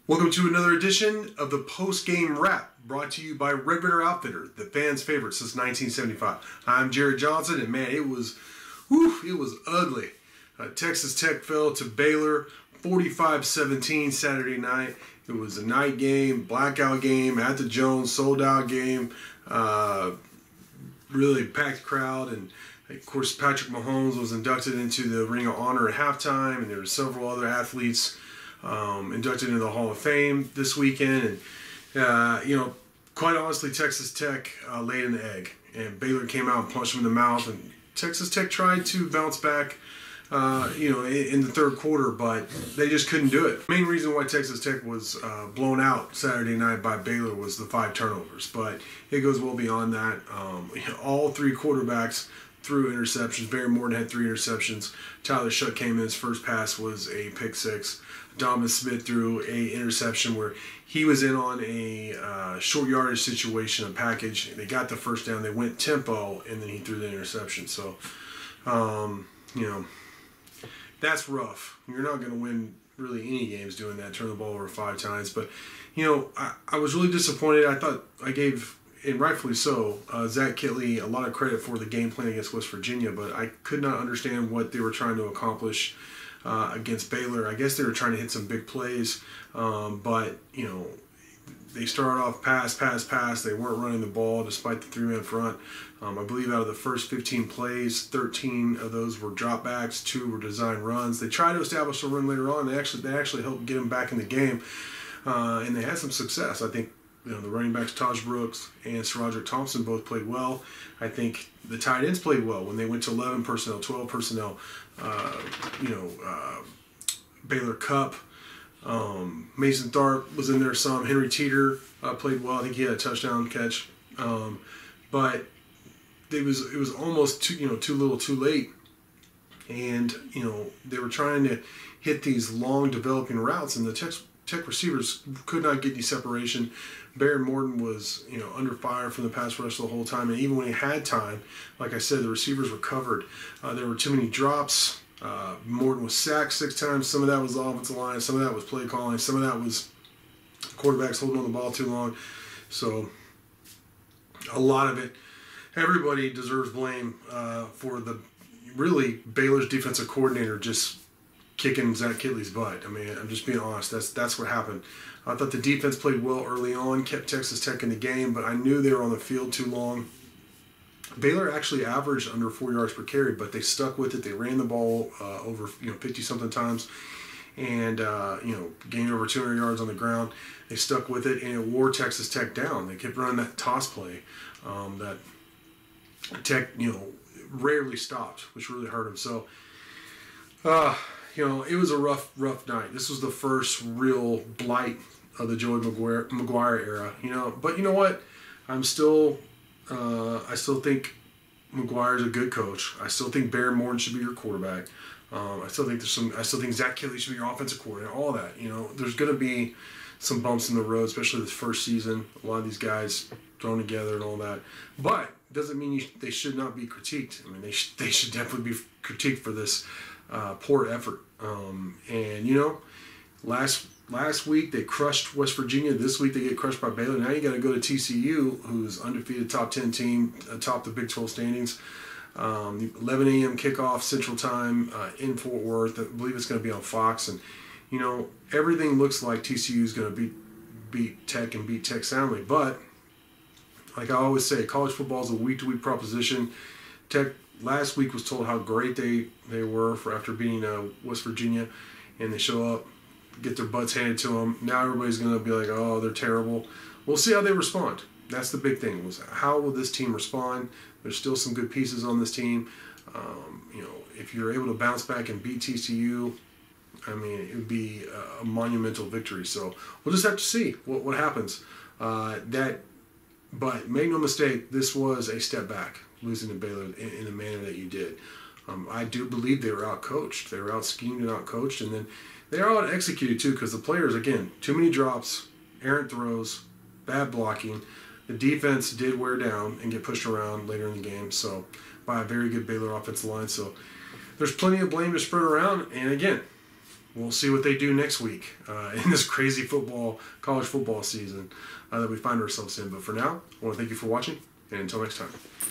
Welcome to another edition of the Postgame Wrap, brought to you by Red Ritter Outfitter, the fans' favorite since 1975. I'm Jared Johnson, and man, it was ugly. Texas Tech fell to Baylor 45-17 Saturday night. It was a night game, blackout game, at the Jones, sold-out game, really packed crowd, and of course Patrick Mahomes was inducted into the Ring of Honor at halftime, and there were several other athletes inducted into the Hall of Fame this weekend. And quite honestly, Texas Tech laid an egg, and Baylor came out and punched them in the mouth, and Texas Tech tried to bounce back in the third quarter, but they just couldn't do it. The main reason why Texas Tech was blown out Saturday night by Baylor was the 5 turnovers, but it goes well beyond that. All 3 quarterbacks threw interceptions. Barry Morton had 3 interceptions. Tyler Shuck came in, his first pass was a pick 6. Donovan Smith threw a interception where he was in on a short yardage situation, a package. They got the first down. They went tempo, and then he threw the interception. So, that's rough. You're not going to win really any games doing that, turn the ball over 5 times. But, I was really disappointed. I thought I gave, and rightfully so, Zach Kittley a lot of credit for the game plan against West Virginia, but I could not understand what they were trying to accomplish against Baylor. I guess they were trying to hit some big plays, but, they started off pass. They weren't running the ball despite the 3-man front. I believe out of the first 15 plays, 13 of those were dropbacks, 2 were design runs. They tried to establish a run later on. They actually helped get them back in the game, and they had some success. I think the running backs Taj Brooks and SaRodorick Thompson both played well. I think the tight ends played well when they went to 11 personnel, 12 personnel. Baylor Cup. Mason Tharp was in there some. Henry Teeter played well. I think he had a touchdown catch. But it was almost too little too late. And, they were trying to hit these long developing routes, and the Tech receivers could not get any separation. Barry Morton was, under fire from the pass rush the whole time. And even when he had time, like I said, the receivers were covered. There were too many drops. Morton was sacked 6 times. Some of that was the offensive line. Some of that was play calling. Some of that was quarterbacks holding on the ball too long. So a lot of it, everybody deserves blame for really Baylor's defensive coordinator just kicking Zach Kittley's butt. I mean, I'm just being honest. That's what happened. I thought the defense played well early on, kept Texas Tech in the game, but I knew they were on the field too long. Baylor actually averaged under 4 yards per carry, but they stuck with it. They ran the ball over 50-something times, and gained over 200 yards on the ground. They stuck with it, and it wore Texas Tech down. They kept running that toss play that Tech rarely stopped, which really hurt them. So it was a rough night. This was the first real blight of the Joey McGuire era. But you know what? I still think McGuire's a good coach. I still think Barry Morton should be your quarterback. I still think Zach Kittley should be your offensive coordinator. All that. There's going to be some bumps in the road, especially this first season. A lot of these guys thrown together and all that. But it doesn't mean they should not be critiqued. I mean, they should definitely be critiqued for this poor effort. Last week they crushed West Virginia. This week they get crushed by Baylor. Now you got to go to TCU, who's undefeated top 10 team, atop the Big 12 standings. 11 a.m. kickoff Central Time in Fort Worth. I believe it's going to be on Fox. And, everything looks like TCU is going to beat Tech and beat Tech soundly. But, like I always say, college football is a week-to-week proposition. Tech last week was told how great they were after beating West Virginia, and they show up, get their butts handed to them. Now everybody's going to be like, oh, they're terrible. We'll see how they respond. That's the big thing, was how will this team respond? There's still some good pieces on this team. If you're able to bounce back and beat TCU, I mean, it would be a monumental victory. So we'll just have to see what happens. But make no mistake, this was a step back, losing to Baylor in the manner that you did. I do believe they were out-coached. They were out-schemed and out-coached, and then they are out-executed too, because the players, again, too many drops, errant throws, bad blocking. The defense did wear down and get pushed around later in the game, so by a very good Baylor offensive line. So there's plenty of blame to spread around, and again, we'll see what they do next week in this crazy college football season that we find ourselves in. But for now, I want to thank you for watching, and until next time.